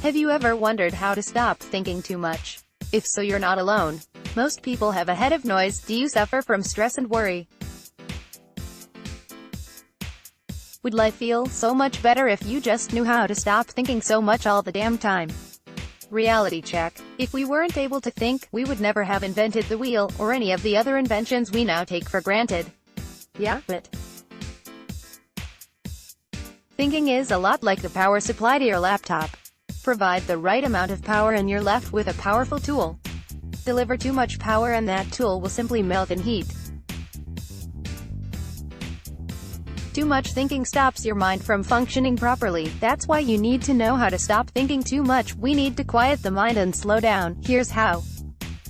Have you ever wondered how to stop thinking too much? If so, you're not alone. Most people have a head of noise. Do you suffer from stress and worry? Would life feel so much better if you just knew how to stop thinking so much all the damn time? Reality check. If we weren't able to think, we would never have invented the wheel, or any of the other inventions we now take for granted. Yeah, but thinking is a lot like the power supply to your laptop. Provide the right amount of power and you're left with a powerful tool. Deliver too much power and that tool will simply melt in heat. Too much thinking stops your mind from functioning properly. That's why you need to know how to stop thinking too much. We need to quiet the mind and slow down. Here's how.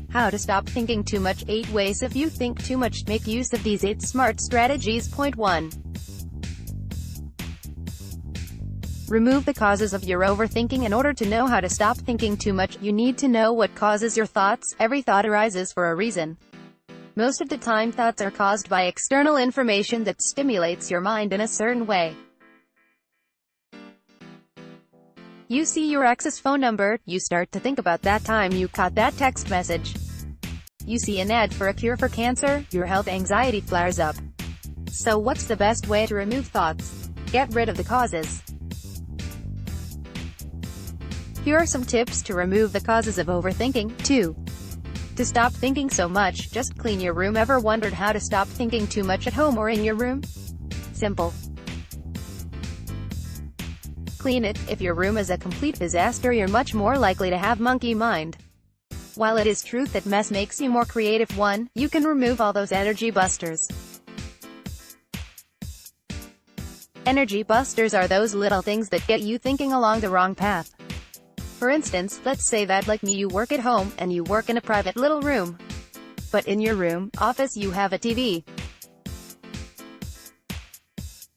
How to stop thinking too much. 8 ways if you think too much. Make use of these 8 smart strategies. Point 1. Remove the causes of your overthinking. In order to know how to stop thinking too much, you need to know what causes your thoughts. Every thought arises for a reason. Most of the time, thoughts are caused by external information that stimulates your mind in a certain way. You see your ex's phone number, you start to think about that time you caught that text message. You see an ad for a cure for cancer, your health anxiety flares up. So what's the best way to remove thoughts? Get rid of the causes. Here are some tips to remove the causes of overthinking. 2. To stop thinking so much, just clean your room. Ever wondered how to stop thinking too much at home or in your room? Simple. Clean it. If your room is a complete disaster, you're much more likely to have monkey mind. While it is true that mess makes you more creative, 1, you can remove all those energy busters. Energy busters are those little things that get you thinking along the wrong path. For instance, let's say that like me you work at home, and you work in a private little room. But in your room, office you have a TV.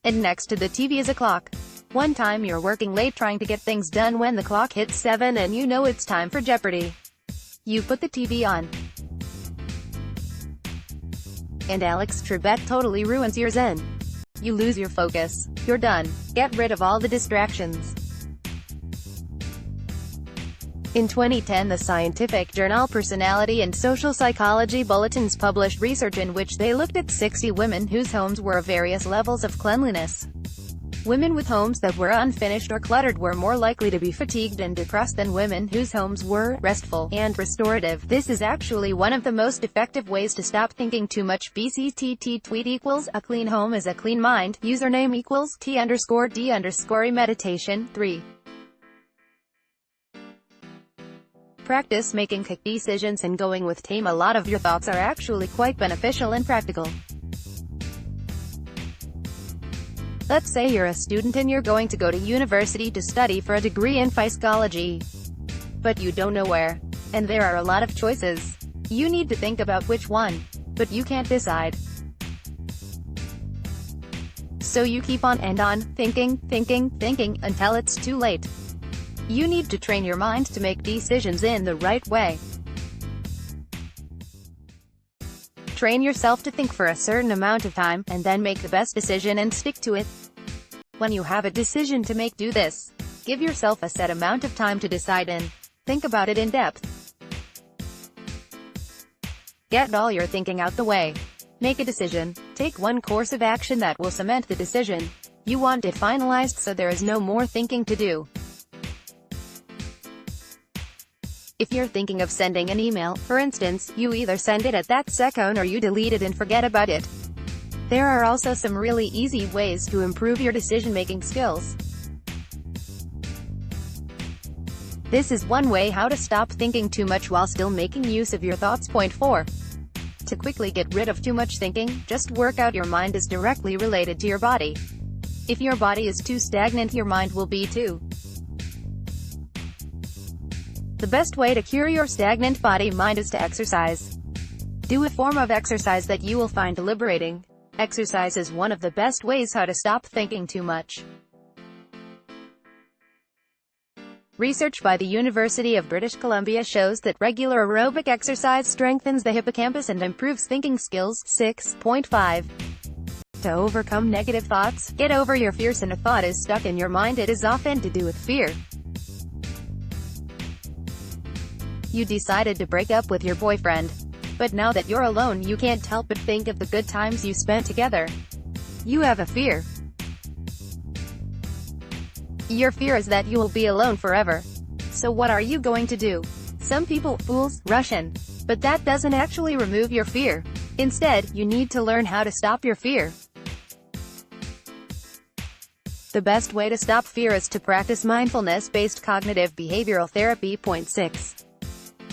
And next to the TV is a clock. One time you're working late trying to get things done when the clock hits 7 and you know it's time for Jeopardy! You put the TV on. And Alex Trebek totally ruins your zen. You lose your focus. You're done. Get rid of all the distractions. In 2010, the scientific journal Personality and Social Psychology Bulletins published research in which they looked at 60 women whose homes were of various levels of cleanliness. Women with homes that were unfinished or cluttered were more likely to be fatigued and depressed than women whose homes were restful and restorative. This is actually one of the most effective ways to stop thinking too much. BCTT tweet equals a clean home is a clean mind. Username equals T_D_ meditation. 3. Practice making quick decisions and going with tame. A lot of your thoughts are actually quite beneficial and practical. Let's say you're a student and you're going to go to university to study for a degree in psychology. But you don't know where. And there are a lot of choices. You need to think about which one. But you can't decide. So you keep on and on, thinking, until it's too late. You need to train your mind to make decisions in the right way. Train yourself to think for a certain amount of time, and then make the best decision and stick to it. When you have a decision to make, do this. Give yourself a set amount of time to decide and think about it in depth. Get all your thinking out the way. Make a decision. Take one course of action that will cement the decision. You want it finalized so there is no more thinking to do. If you're thinking of sending an email, for instance, you either send it at that second or you delete it and forget about it. There are also some really easy ways to improve your decision-making skills. This is one way how to stop thinking too much while still making use of your thoughts. Point 4. To quickly get rid of too much thinking, just work out. Your mind is directly related to your body. If your body is too stagnant, your mind will be too. The best way to cure your stagnant body-mind is to exercise. Do a form of exercise that you will find liberating. Exercise is one of the best ways how to stop thinking too much. Research by the University of British Columbia shows that regular aerobic exercise strengthens the hippocampus and improves thinking skills. 6.5. To overcome negative thoughts, get over your fears. When a thought is stuck in your mind, it is often to do with fear. You decided to break up with your boyfriend. But now that you're alone, you can't help but think of the good times you spent together. You have a fear. Your fear is that you will be alone forever. So what are you going to do? Some people, fools, rush in. But that doesn't actually remove your fear. Instead, you need to learn how to stop your fear. The best way to stop fear is to practice mindfulness-based cognitive behavioral therapy. Point 6.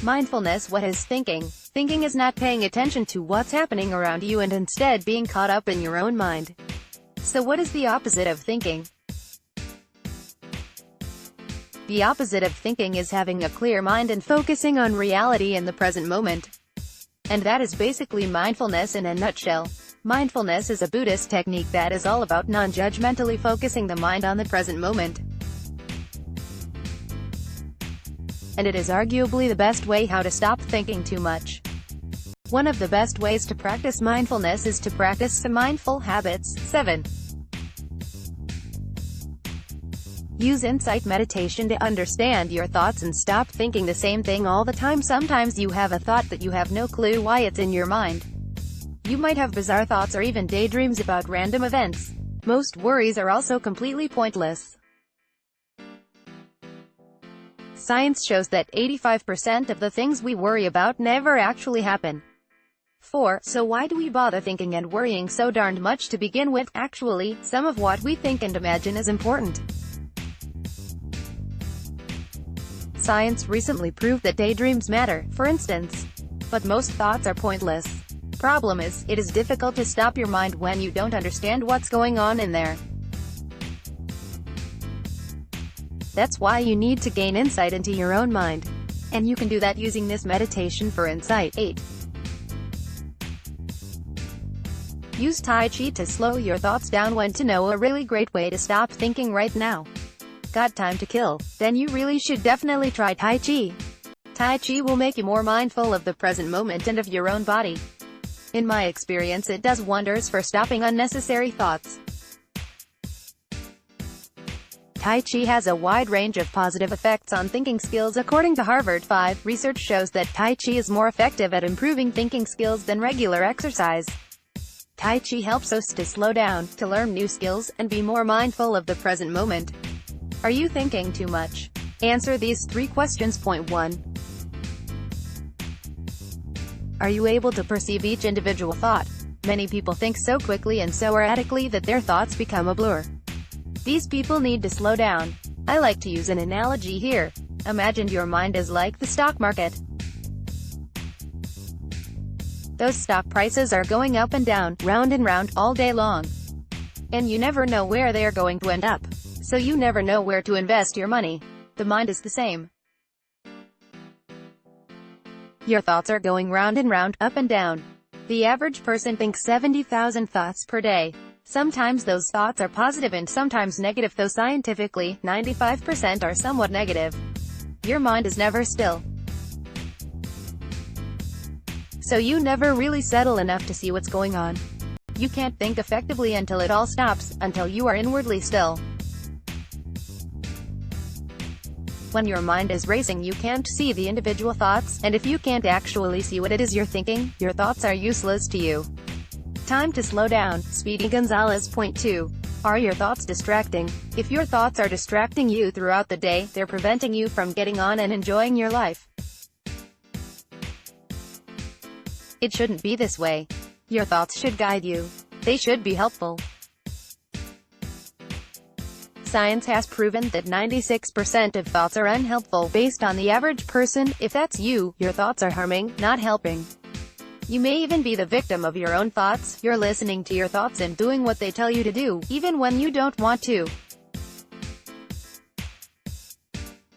Mindfulness. What is thinking? Thinking is not paying attention to what's happening around you and instead being caught up in your own mind. So what is the opposite of thinking? The opposite of thinking is having a clear mind and focusing on reality in the present moment. And that is basically mindfulness in a nutshell. Mindfulness is a Buddhist technique that is all about non-judgmentally focusing the mind on the present moment. And it is arguably the best way how to stop thinking too much. One of the best ways to practice mindfulness is to practice some mindful habits. 7. Use insight meditation to understand your thoughts and stop thinking the same thing all the time. Sometimes you have a thought that you have no clue why it's in your mind. You might have bizarre thoughts or even daydreams about random events. Most worries are also completely pointless. Science shows that 85% of the things we worry about never actually happen. 4. So why do we bother thinking and worrying so darned much to begin with? Actually, some of what we think and imagine is important. Science recently proved that daydreams matter, for instance. But most thoughts are pointless. Problem is, it is difficult to stop your mind when you don't understand what's going on in there. That's why you need to gain insight into your own mind. And you can do that using this meditation for insight. 8. Use Tai Chi to slow your thoughts down. Want to know a really great way to stop thinking right now? Got time to kill? Then you really should definitely try Tai Chi. Tai Chi will make you more mindful of the present moment and of your own body. In my experience, it does wonders for stopping unnecessary thoughts. Tai Chi has a wide range of positive effects on thinking skills. According to Harvard 5, research shows that Tai Chi is more effective at improving thinking skills than regular exercise. Tai Chi helps us to slow down, to learn new skills, and be more mindful of the present moment. Are you thinking too much? Answer these 3 questions. Point 1. Are you able to perceive each individual thought? Many people think so quickly and so erratically that their thoughts become a blur. These people need to slow down. I like to use an analogy here. Imagine your mind is like the stock market. Those stock prices are going up and down, round and round, all day long. And you never know where they are going to end up. So you never know where to invest your money. The mind is the same. Your thoughts are going round and round, up and down. The average person thinks 70,000 thoughts per day. Sometimes those thoughts are positive and sometimes negative, though scientifically, 95% are somewhat negative. Your mind is never still. So you never really settle enough to see what's going on. You can't think effectively until it all stops, until you are inwardly still. When your mind is racing, you can't see the individual thoughts, and if you can't actually see what it is you're thinking, your thoughts are useless to you. Time to slow down. Speedy Gonzalez. Point 2. Are your thoughts distracting? If your thoughts are distracting you throughout the day, they're preventing you from getting on and enjoying your life. It shouldn't be this way. Your thoughts should guide you. They should be helpful. Science has proven that 96% of thoughts are unhelpful. Based on the average person, if that's you, your thoughts are harming, not helping. You may even be the victim of your own thoughts. You're listening to your thoughts and doing what they tell you to do, even when you don't want to.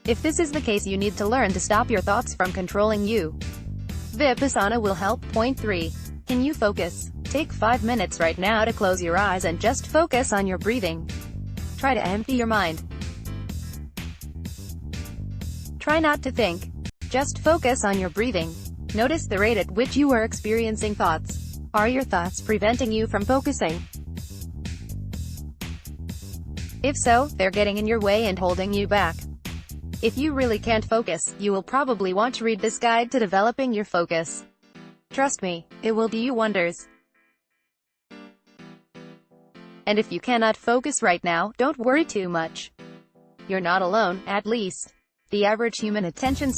If this is the case, you need to learn to stop your thoughts from controlling you. Vipassana will help. Point 3. Can you focus? Take 5 minutes right now to close your eyes and just focus on your breathing. Try to empty your mind. Try not to think. Just focus on your breathing. Notice the rate at which you are experiencing thoughts. Are your thoughts preventing you from focusing? If so, they're getting in your way and holding you back. If you really can't focus, you will probably want to read this guide to developing your focus. Trust me, it will do you wonders. And if you cannot focus right now, don't worry too much. You're not alone, at least. The average human attention